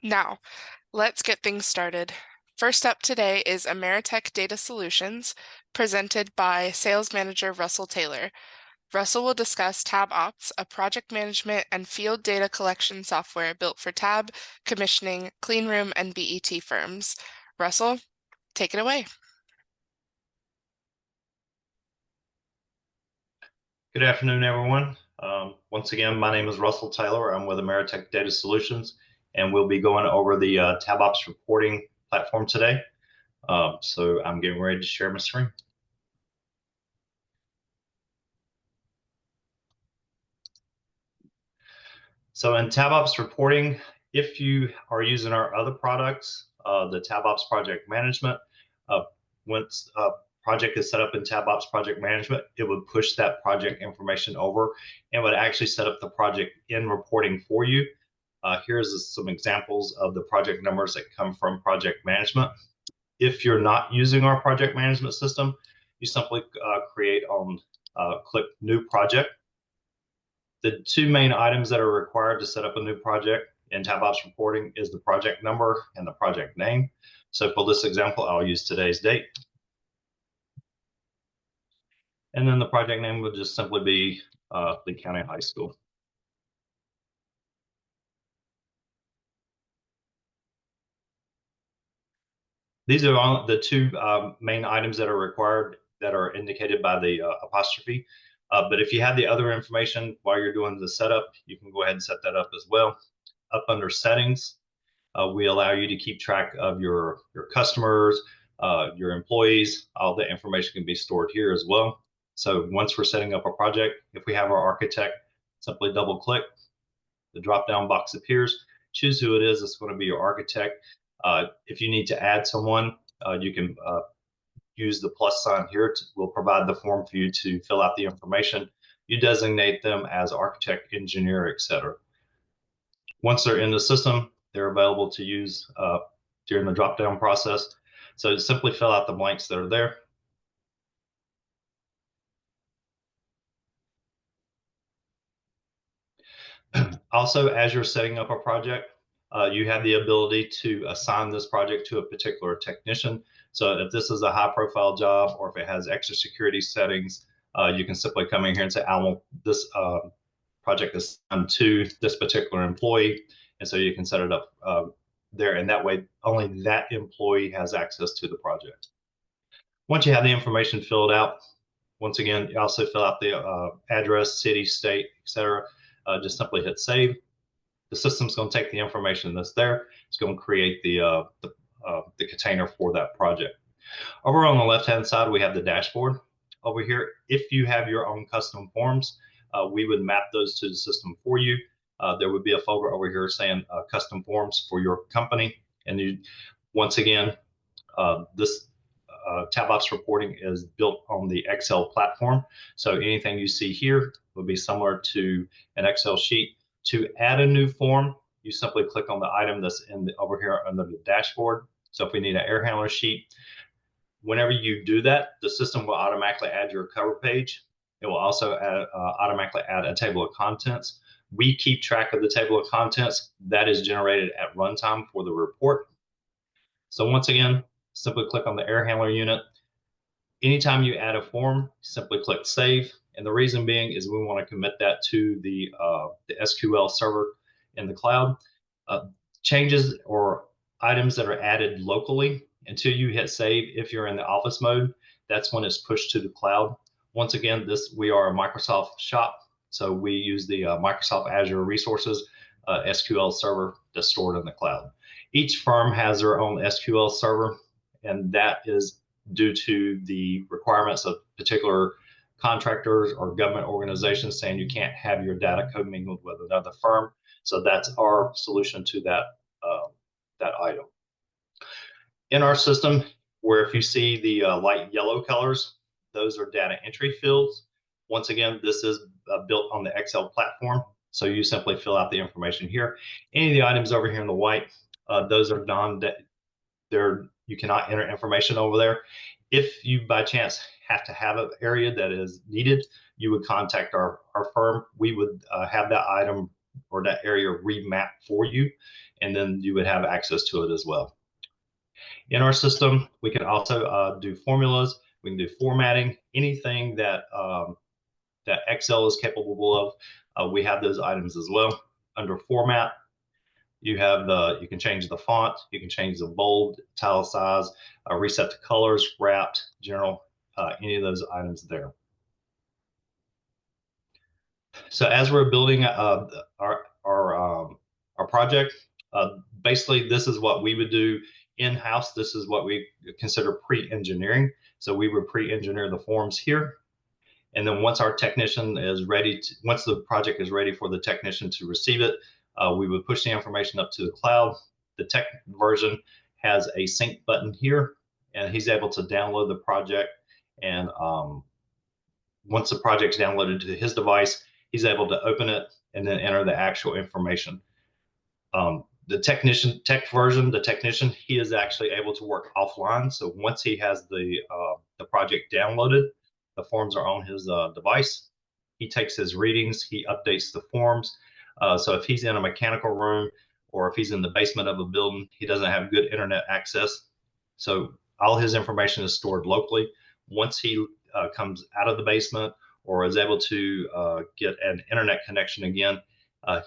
Now, let's get things started. First up today is Ameritech Data Solutions, presented by Sales Manager Russell Taylor. Russell will discuss TABopts, a project management and field data collection software built for tab, commissioning, cleanroom, and BET firms. Russell, take it away. Good afternoon, everyone. Once again, my name is Russell Taylor. I'm with Ameritech Data Solutions, and we'll be going over the TABopts reporting platform today. So I'm getting ready to share my screen. So in TABopts reporting, if you are using our other products, the TABopts project management, once a project is set up in TABopts project management, it would push that project information over and would actually set up the project in reporting for you. Here's some examples of the project numbers that come from project management. If you're not using our project management system, you simply click New Project. The two main items that are required to set up a new project in TABopts reporting is the project number and the project name. So for this example, I'll use today's date. And then the project name would just simply be Lee County High School. These are all the two main items that are required that are indicated by the apostrophe. But if you have the other information while you're doing the setup, you can go ahead and set that up as well. Up under settings, we allow you to keep track of your customers, your employees. All the information can be stored here as well. So once we're setting up a project, if we have our architect, simply double click, the drop down box appears, choose who it is. It's going to be your architect. If you need to add someone, you can use the plus sign here. We'll provide the form for you to fill out the information. You designate them as architect, engineer, etc. Once they're in the system, they're available to use during the drop-down process. So simply fill out the blanks that are there. Also, as you're setting up a project, you have the ability to assign this project to a particular technician. So if this is a high-profile job or if it has extra security settings, you can simply come in here and say, I want this project assigned to this particular employee. And so you can set it up there, and that way only that employee has access to the project. Once you have the information filled out, once again, you also fill out the address, city, state, etc. Just simply hit save. The system's going to take the information that's there. It's going to create the container for that project. Over on the left-hand side, we have the dashboard. Over here, if you have your own custom forms, we would map those to the system for you. There would be a folder over here saying custom forms for your company. And once again, this TABopts reporting is built on the Excel platform. So anything you see here will be similar to an Excel sheet. To add a new form, you simply click on the item that's over here under the dashboard. So if we need an air handler sheet, whenever you do that, the system will automatically add your cover page. It will also automatically add a table of contents. We keep track of the table of contents that is generated at runtime for the report. So once again, simply click on the air handler unit. Anytime you add a form, simply click save. And the reason being is we want to commit that to the SQL server in the cloud. Changes or items that are added locally, until you hit save, if you're in the office mode, that's when it's pushed to the cloud. Once again, we are a Microsoft shop, so we use the Microsoft Azure resources SQL server that's stored in the cloud. Each firm has their own SQL server, and that is due to the requirements of particular contractors or government organizations saying you can't have your data commingled with another firm. So that's our solution to that item. In our system, where if you see the light yellow colors, those are data entry fields. Once again, this is built on the Excel platform. So you simply fill out the information here. Any of the items over here in the white, those are you cannot enter information over there. If you by chance have to have an area that is needed, you would contact our firm. We would have that item or that area remapped for you, and then you would have access to it as well. In our system, we can also do formulas. We can do formatting, anything that that Excel is capable of. We have those items as well. Under format, you have you can change the font, you can change the bold, italicize, reset the colors, wrapped, general, any of those items there. So as we're building our project, basically this is what we would do in-house. This is what we consider pre-engineering. So we would pre-engineer the forms here. And then once our technician is ready, once the project is ready for the technician to receive it, we would push the information up to the cloud. The tech version has a sync button here, and he's able to download the project. And once the project's downloaded to his device, he's able to open it and then enter the actual information. The tech version, the technician, he is actually able to work offline. So once he has the project downloaded, the forms are on his device. He takes his readings, he updates the forms. So if he's in a mechanical room or if he's in the basement of a building, he doesn't have good internet access. So all his information is stored locally. Once he comes out of the basement or is able to get an internet connection again,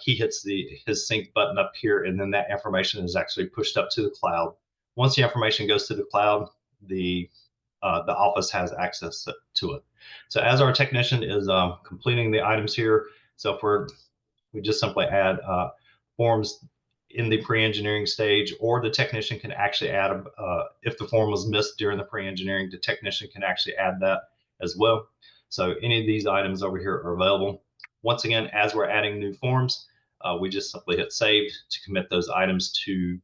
he hits his sync button up here, and then that information is actually pushed up to the cloud. Once the information goes to the cloud, the office has access to it. So as our technician is completing the items here, so if we just simply add forms in the pre-engineering stage, or the technician can actually add, if the form was missed during the pre-engineering, the technician can actually add that as well. So any of these items over here are available. Once again, as we're adding new forms, we just simply hit save to commit those items to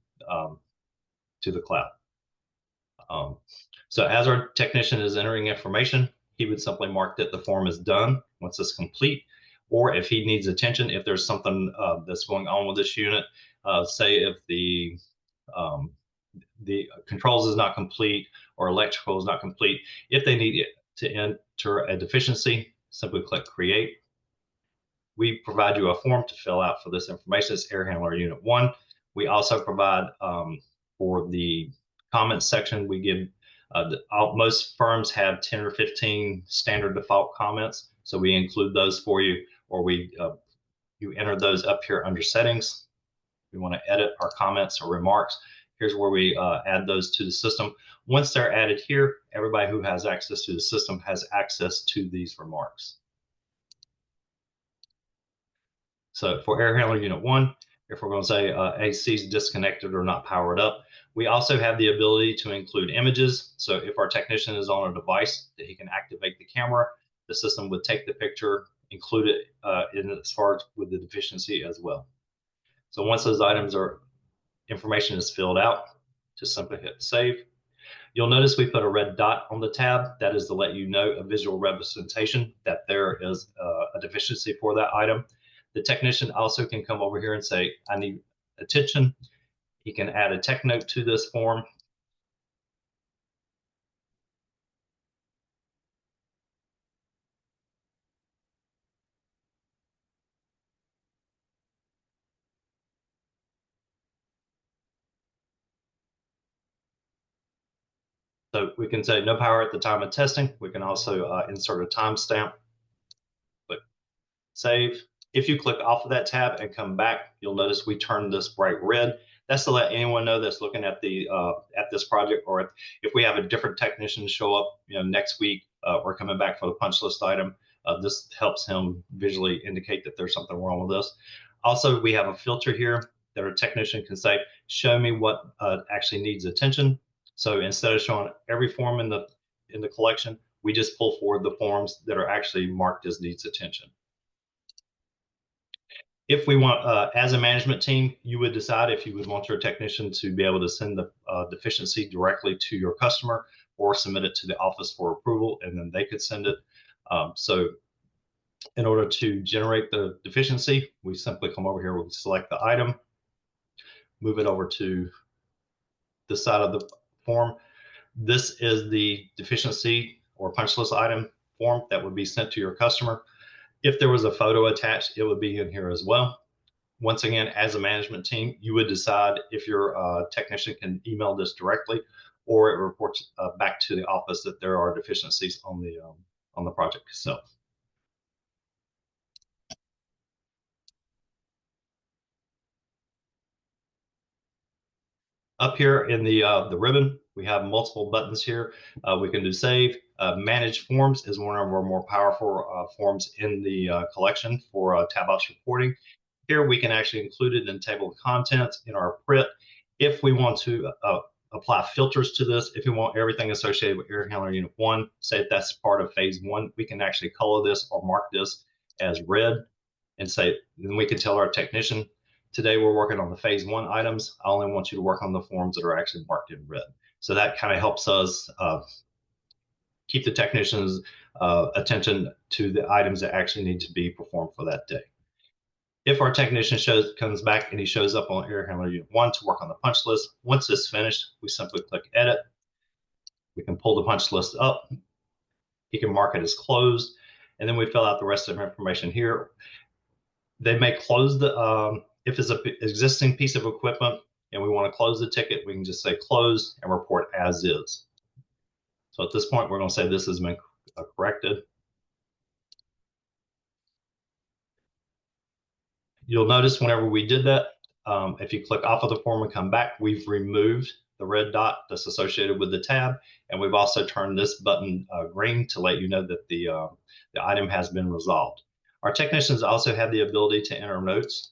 the cloud. So as our technician is entering information, he would simply mark that the form is done once it's complete. Or if he needs attention, if there's something that's going on with this unit, say if the controls is not complete or electrical is not complete, if they need to enter a deficiency, simply click create. We provide you a form to fill out for this information. It's Air Handler Unit 1. We also provide for the comments section, we give most firms have 10 or 15 standard default comments, so we include those for you, or you enter those up here under settings. We want to edit our comments or remarks. Here's where we add those to the system. Once they're added here, everybody who has access to the system has access to these remarks. So for Air Handler Unit 1, if we're going to say AC is disconnected or not powered up, we also have the ability to include images. So if our technician is on a device that he can activate the camera, the system would take the picture, include it in as far as with the deficiency as well. So once those items information is filled out, just simply hit save. You'll notice we put a red dot on the tab. That is to let you know, a visual representation, that there is a deficiency for that item. The technician also can come over here and say, I need attention. He can add a tech note to this form. So we can say no power at the time of testing. We can also insert a timestamp. Click save. If you click off of that tab and come back, you'll notice we turn this bright red. That's to let anyone know that's looking at the at this project, or if we have a different technician show up, next week or coming back for the punch list item, this helps him visually indicate that there's something wrong with this. Also, we have a filter here that our technician can say, show me what actually needs attention. So instead of showing every form in the collection, we just pull forward the forms that are actually marked as needs attention. If we want, as a management team, you would decide if you would want your technician to be able to send the deficiency directly to your customer or submit it to the office for approval, and then they could send it. So in order to generate the deficiency, we simply come over here, we select the item, move it over to this side of the form. This is the deficiency or punch list item form that would be sent to your customer. If there was a photo attached, it would be in here as well. once again, as a management team, you would decide if your technician can email this directly, or it reports back to the office that there are deficiencies on the project itself. Up here in the ribbon, we have multiple buttons here. We can do save. Manage forms is one of our more powerful forms in the collection for TABopts reporting. Here we can actually include it in table of contents in our PRIT. If we want to apply filters to this, if we want everything associated with Air Handler Unit 1, say that's part of Phase 1, we can actually color this or mark this as red and say, then we can tell our technician, today we're working on the Phase 1 items. I only want you to work on the forms that are actually marked in red. So that kind of helps us keep the technician's attention to the items that actually need to be performed for that day. If our technician comes back and he shows up on Air Handler Unit 1 to work on the punch list, once it's finished, we simply click Edit. We can pull the punch list up. He can mark it as closed, and then we fill out the rest of the information here. They may close the, if it's an existing piece of equipment and we want to close the ticket, we can just say close and report as is. So at this point, we're going to say this has been corrected. You'll notice whenever we did that, if you click off of the form and come back, we've removed the red dot that's associated with the tab, and we've also turned this button green to let you know that the item has been resolved. Our technicians also have the ability to enter notes,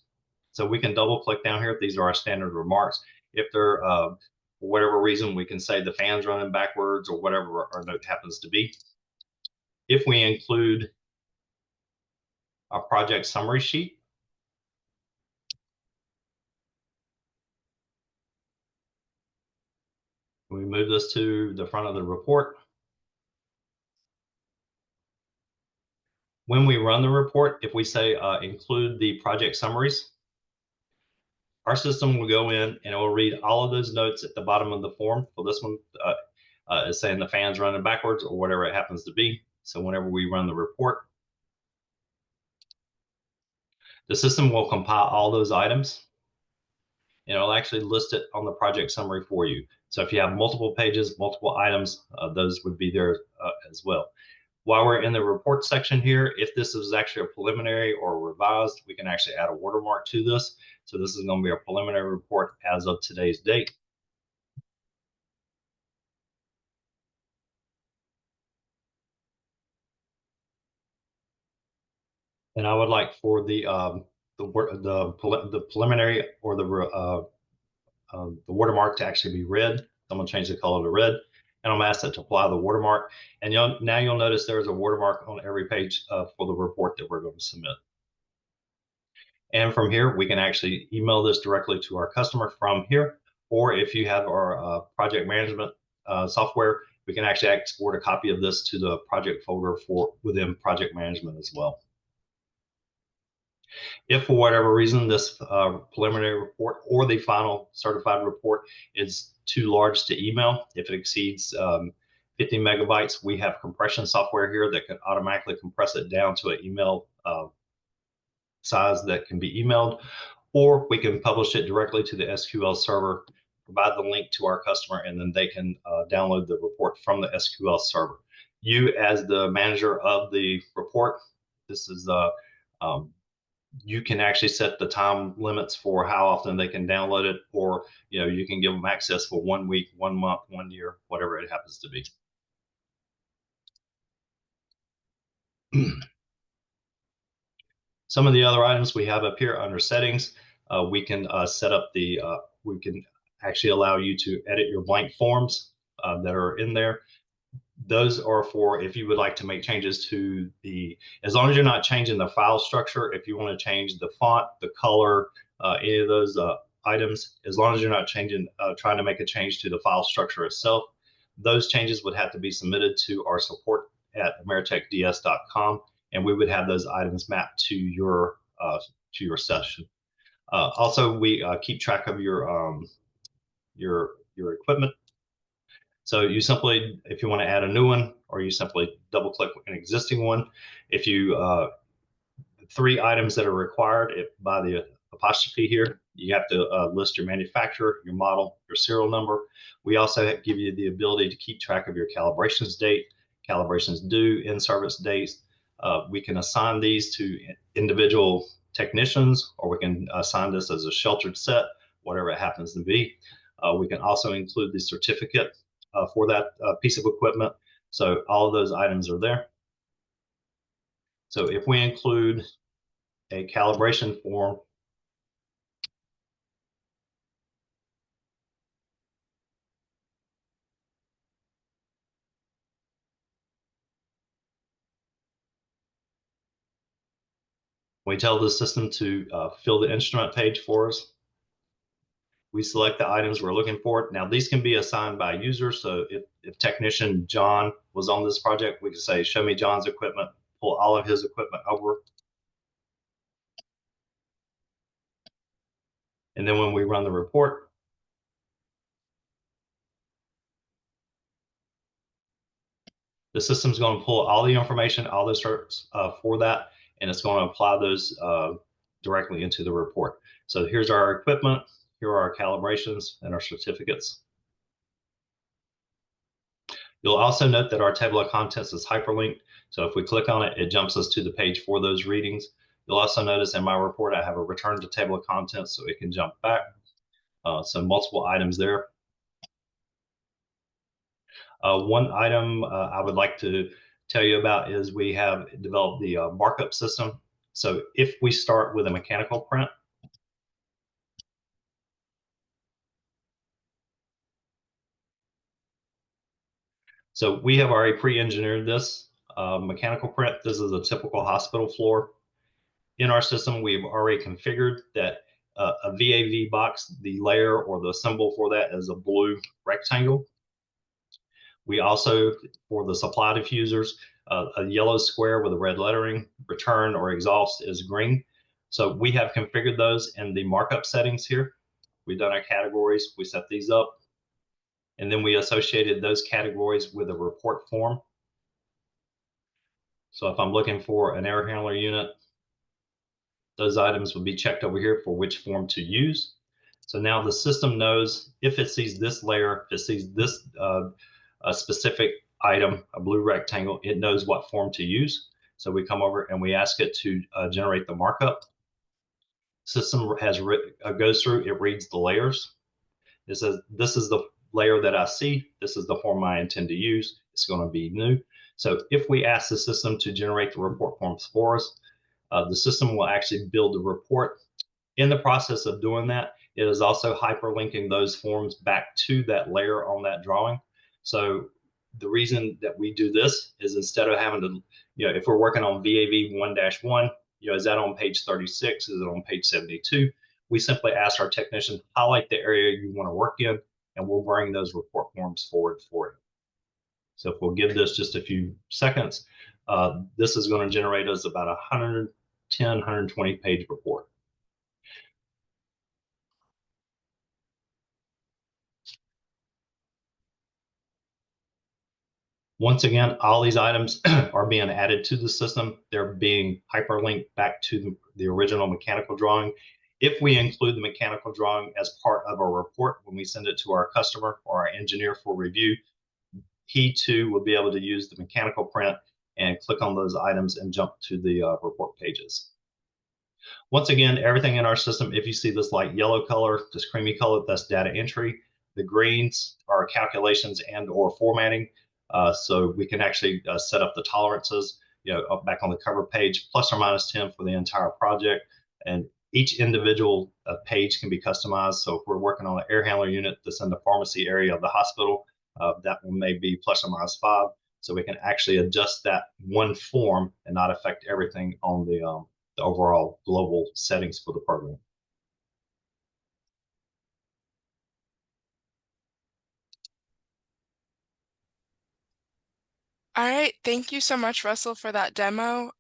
so we can double click down here. These are our standard remarks. If they're for whatever reason, we can say the fan's running backwards or whatever our note happens to be. If we include our project summary sheet, we move this to the front of the report. When we run the report, if we say include the project summaries, our system will go in and it will read all of those notes at the bottom of the form. For this one, is saying the fan's running backwards or whatever it happens to be. So whenever we run the report, the system will compile all those items and it'll actually list it on the project summary for you. So if you have multiple pages, multiple items, those would be there as well. While we're in the report section here, if this is actually a preliminary or revised, we can actually add a watermark to this. So this is going to be a preliminary report as of today's date. And I would like for the preliminary or the watermark to actually be red. I'm going to change the color to red, and I'm going to ask it to apply the watermark. And now you'll notice there's a watermark on every page for the report that we're going to submit. And from here, we can actually email this directly to our customer from here. Or if you have our project management software, we can actually export a copy of this to the project folder within project management as well. If for whatever reason this preliminary report or the final certified report is too large to email, if it exceeds 50 megabytes, we have compression software here that can automatically compress it down to an email size that can be emailed, or we can publish it directly to the SQL server, provide the link to our customer, and then they can download the report from the SQL server. You, as the manager of the report, this is you can actually set the time limits for how often they can download it, or you can give them access for 1 week, 1 month, 1 year, whatever it happens to be. Some of the other items we have up here under settings, we can set up we can actually allow you to edit your blank forms that are in there. Those are for if you would like to make changes to as long as you're not changing the file structure, if you want to change the font, the color, any of those items, as long as you're not trying to make a change to the file structure itself, those changes would have to be submitted to our support at ameritechds.com, and we would have those items mapped to your session. Also, we keep track of your equipment. So you simply, if you want to add a new one, or you simply double click an existing one. If you 3 items that are required by the apostrophe here. You have to list your manufacturer, your model, your serial number. We also give you the ability to keep track of your calibrations date, calibrations due, in-service dates. We can assign these to individual technicians, or we can assign this as a sheltered set, whatever it happens to be. We can also include the certificate for that piece of equipment. So all of those items are there. So if we include a calibration form, we tell the system to fill the instrument page for us. We select the items we're looking for. Now, these can be assigned by user. So if technician John was on this project, we could say, show me John's equipment, pull all of his equipment over. And then when we run the report, the system's going to pull all the information, all the certs for that, and it's going to apply those directly into the report. So here's our equipment, here are our calibrations and our certificates. You'll also note that our table of contents is hyperlinked. So if we click on it, it jumps us to the page for those readings. You'll also notice in my report, I have a return to table of contents so it can jump back. So multiple items there. One item I would like to tell you about is we have developed the markup system. So if we start with a mechanical print, so we have already pre-engineered this mechanical print. This is a typical hospital floor. In our system, we've already configured that a VAV box, the layer or the symbol for that is a blue rectangle. We also, for the supply diffusers, a yellow square with a red lettering, return or exhaust is green. So we have configured those in the markup settings here. We've done our categories, we set these up, and then we associated those categories with a report form. So if I'm looking for an air handler unit, those items will be checked over here for which form to use. So now the system knows if it sees this layer, if it sees this a specific item, a blue rectangle, it knows what form to use. So we come over and we ask it to generate the markup. System goes through, it reads the layers. It says, this is the layer that I see. This is the form I intend to use. It's going to be new. So if we ask the system to generate the report forms for us, the system will actually build the report. In the process of doing that, it is also hyperlinking those forms back to that layer on that drawing. So the reason that we do this is instead of having to, if we're working on VAV 1-1, is that on page 36? Is it on page 72? We simply ask our technician, highlight the area you want to work in, and we'll bring those report forms forward for you. So if we'll give this just a few seconds, this is going to generate us about 110, 120 page report. Once again, all these items are being added to the system. They're being hyperlinked back to the original mechanical drawing. If we include the mechanical drawing as part of our report when we send it to our customer or our engineer for review, he too will be able to use the mechanical print and click on those items and jump to the report pages. Once again, everything in our system, if you see this light yellow color, this creamy color, that's data entry. The greens are calculations and or formatting. So we can actually set up the tolerances, up back on the cover page, plus or minus 10 for the entire project. And each individual page can be customized. So if we're working on an air handler unit that's in the pharmacy area of the hospital, that one may be plus or minus 5. So we can actually adjust that one form and not affect everything on the overall global settings for the program. All right, thank you so much, Russell, for that demo.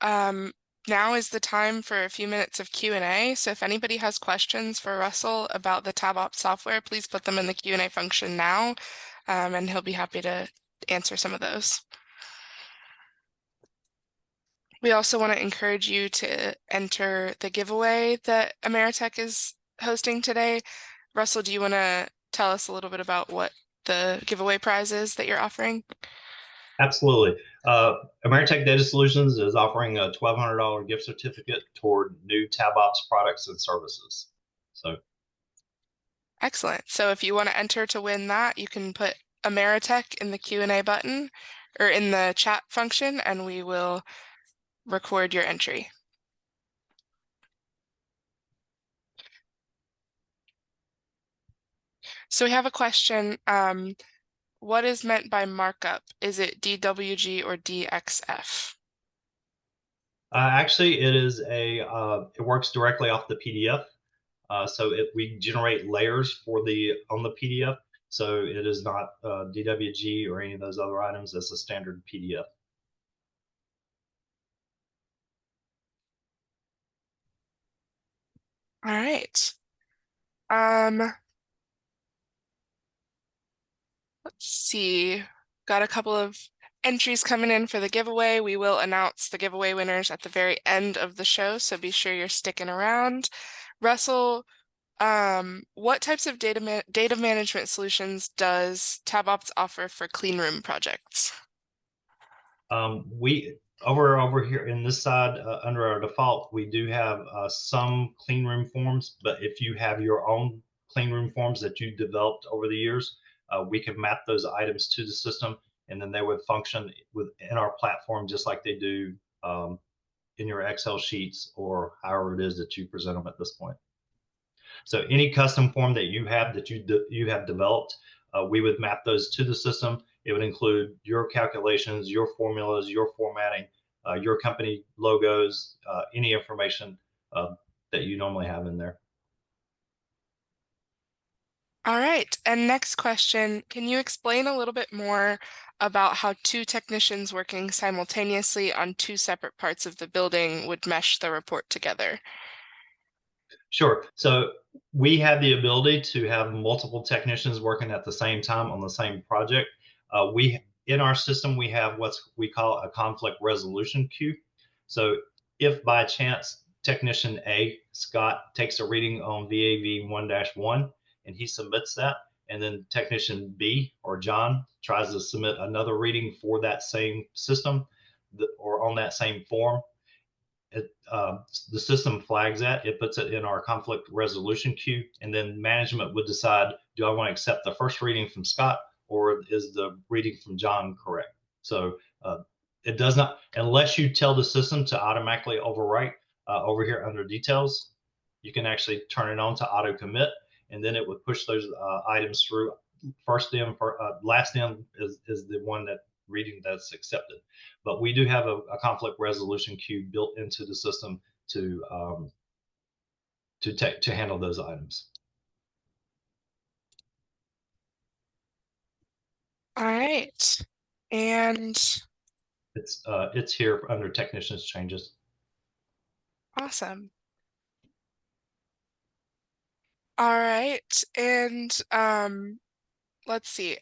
Now is the time for a few minutes of Q&A. So if anybody has questions for Russell about the TABopts software, please put them in the Q&A function now, and he'll be happy to answer some of those. We also want to encourage you to enter the giveaway that Ameritech is hosting today. Russell, do you want to tell us a little bit about what the giveaway prize is that you're offering? Absolutely. Ameritech Data Solutions is offering a $1,200 gift certificate toward new TABopts products and services. So Excellent. So if you want to enter to win that, you can put Ameritech in the Q&A button or in the chat function, and we will record your entry. So we have a question. What is meant by markup? Is it DWG or DXF? actually, it works directly off the PDF. We generate layers on the PDF. So it is not DWG or any of those other items. It's a standard PDF. All right. Let's see. Got a couple of entries coming in for the giveaway. We will announce the giveaway winners at the very end of the show, so be sure you're sticking around. Russell, what types of data management solutions does TABopts offer for clean room projects? We over here in this side under our default, we do have some clean room forms, but if you have your own clean room forms that you developed over the years, we can map those items to the system, and then they would function within our platform just like they do in your Excel sheets or however it is that you present them at this point. So any custom form that you have you have developed, we would map those to the system. It would include your calculations, your formulas, your formatting, your company logos, any information that you normally have in there. All right, and next question, can you explain a little bit more about how two technicians working simultaneously on two separate parts of the building would mesh the report together? Sure. So we have the ability to have multiple technicians working at the same time on the same project. We in our system we have what we call a conflict resolution queue. So if by chance technician A, Scott, takes a reading on VAV 1-1 and he submits that, and then technician B or John tries to submit another reading for that same system or on that same form, the system flags that, it puts it in our conflict resolution queue, and then management would decide, do I want to accept the first reading from Scott or is the reading from John correct? So it does not, unless you tell the system to automatically overwrite over here under details, you can actually turn it on to auto commit, and then it would push those items through. First in, last in is the one that reading that's accepted. But we do have a conflict resolution queue built into the system to handle those items. All right, and It's here under technicians changes. awesome. All right, and let's see.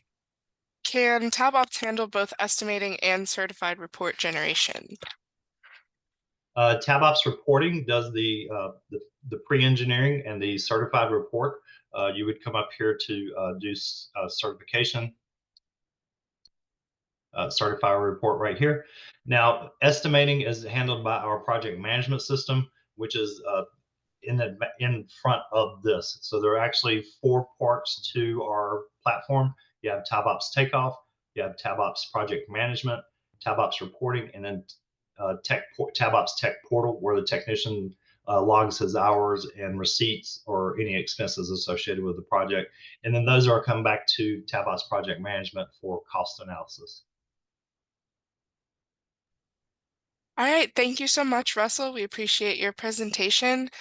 Can TABopts handle both estimating and certified report generation? TABopts reporting does the pre-engineering and the certified report. You would come up here to do certification, certify report right here. Now, estimating is handled by our project management system, which is in front of this. So there are actually 4 parts to our platform. You have TABopts Takeoff, you have TABopts Project Management, TABopts Reporting, and then TABopts Tech Portal, where the technician logs his hours and receipts or any expenses associated with the project. And then those are come back to TABopts Project Management for cost analysis. All right, thank you so much, Russell. We appreciate your presentation.